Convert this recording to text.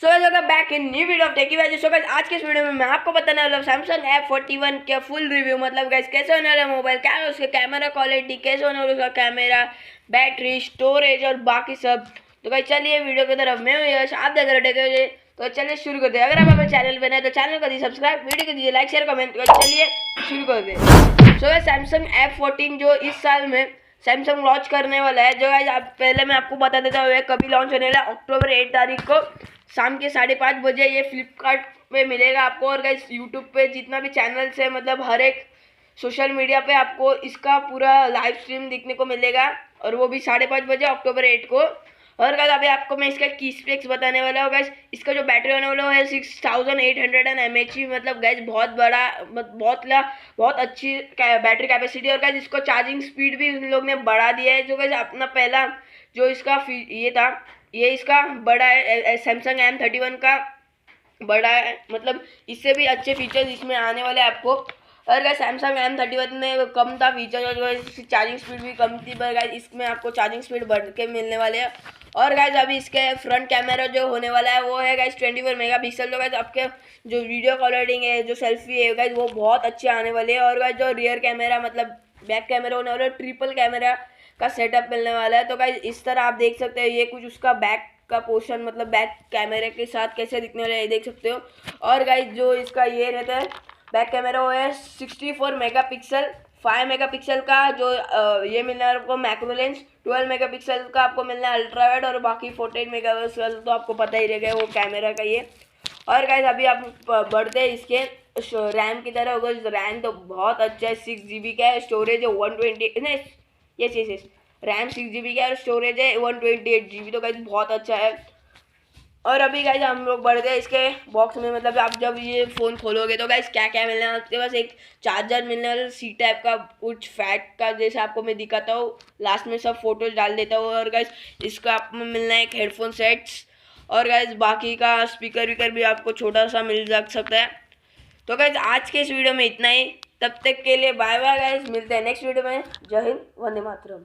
So guys back in new video of techie value. So guys आज के इस video में मैं आपको बताने वाला हूँ सैमसंग f41 के फुल रिव्यू। मतलब गाइस कैसे होने वाला है मोबाइल, क्या है उसके कैमरा क्वालिटी, कैसे होने वाला उसका कैमरा, बैटरी, स्टोरेज और बाकी सब। तो गाइस चलिए वीडियो की तरफ। मैं हूँ यश, आप देख रहे हैं। तो चलिए शुरू करते हैं। अगर आप हमारे चैनल पर नए तो चैनल को दीजिए सब्सक्राइब, वीडियो को दीजिए लाइक शेयर कमेंट। तो चलिए शुरू करते हैं। सो गाइस सैमसंग f14 जो इस साल में सैमसंग लॉन्च करने वाला है, जो गाइस आप पहले मैं आपको बता देता हूँ कभी लॉन्च होने वाला है। अक्टूबर 8 तारीख को शाम के 5:30 बजे ये फ्लिपकार्ट पे मिलेगा आपको। और गाइस यूट्यूब पे जितना भी चैनल्स है, मतलब हर एक सोशल मीडिया पे आपको इसका पूरा लाइव स्ट्रीम देखने को मिलेगा, और वो भी 5:30 बजे अक्टूबर 8 को। और गाइस अभी आपको मैं इसका की स्पेक्स बताने वाला हूँ। गाइस इसका जो बैटरी होने वाला है 6800 mAh, मतलब गाइस बहुत बड़ा, बहुत अच्छी बैटरी कैपेसिटी। और गाइस इसको चार्जिंग स्पीड भी उन लोग ने बढ़ा दिया है। जो गाइस अपना पहला जो इसका ये था, ये इसका बड़ा है, सैमसंग M31 का बड़ा है, मतलब इससे भी अच्छे फीचर्स इसमें आने वाले हैं आपको। और गाइस सैमसंग M31 में कम था फीचर, और इसकी चार्जिंग स्पीड भी कम थी, पर गाइस इसमें आपको चार्जिंग स्पीड बढ़ के मिलने वाले हैं। और गाइस अभी इसके फ्रंट कैमरा जो होने वाला है वो है गाइस 24 मेगापिक्सल। तो गाइस आपके जो वीडियो कॉलिंग है, जो सेल्फी है गाइस, वो बहुत अच्छे आने वाले हैं। और गाइस जो रियर कैमरा, मतलब बैक कैमरा होने वाला है, ट्रिपल कैमरा का सेटअप मिलने वाला है। तो गाइस इस तरह आप देख सकते हो, ये कुछ उसका बैक का पोर्शन, मतलब बैक कैमरे के साथ कैसे दिखने वाला है देख सकते हो। और गाइस जो इसका ये रहता है बैक कैमरा, वो है 64 मेगापिक्सल। 5 मेगापिक्सल का जो ये मिलना है आपको मैक्रो लेंस, 12 मेगापिक्सल का आपको मिलना है अल्ट्रा वाइड, और बाकी 48 मेगापिक्सल तो आपको पता ही रहेगा वो कैमरा का ये। और गाइस अभी आप बढ़ते हैं इसके रैम की तरह होगा। रैम तो बहुत अच्छा है, 6 GB का है, स्टोरेज है 120, नहीं यस रैम 6 GB का है और स्टोरेज है 128 GB। तो गाइस बहुत अच्छा है। और अभी गाइस हम लोग बढ़ते हैं इसके बॉक्स में। मतलब आप जब ये फ़ोन खोलोगे तो गाइस क्या क्या मिलने वाला है, उसके पास एक चार्जर मिलने वाला, सी टाइप का, कुछ फैट का, जैसे आपको मैं दिखाता हूँ, लास्ट में सब फोटोज डाल देता हूँ। और गाइस इसका आपको मिलना है एक हेडफोन सेट्स। और गाइस बाकी का स्पीकर वीकर भी आपको छोटा सा मिल जा सकता है। तो गाइस आज के इस वीडियो में इतना ही। तब तक के लिए बाय बाय गाइस, मिलते हैं नेक्स्ट वीडियो में। जय हिंद, वंदे मातरम।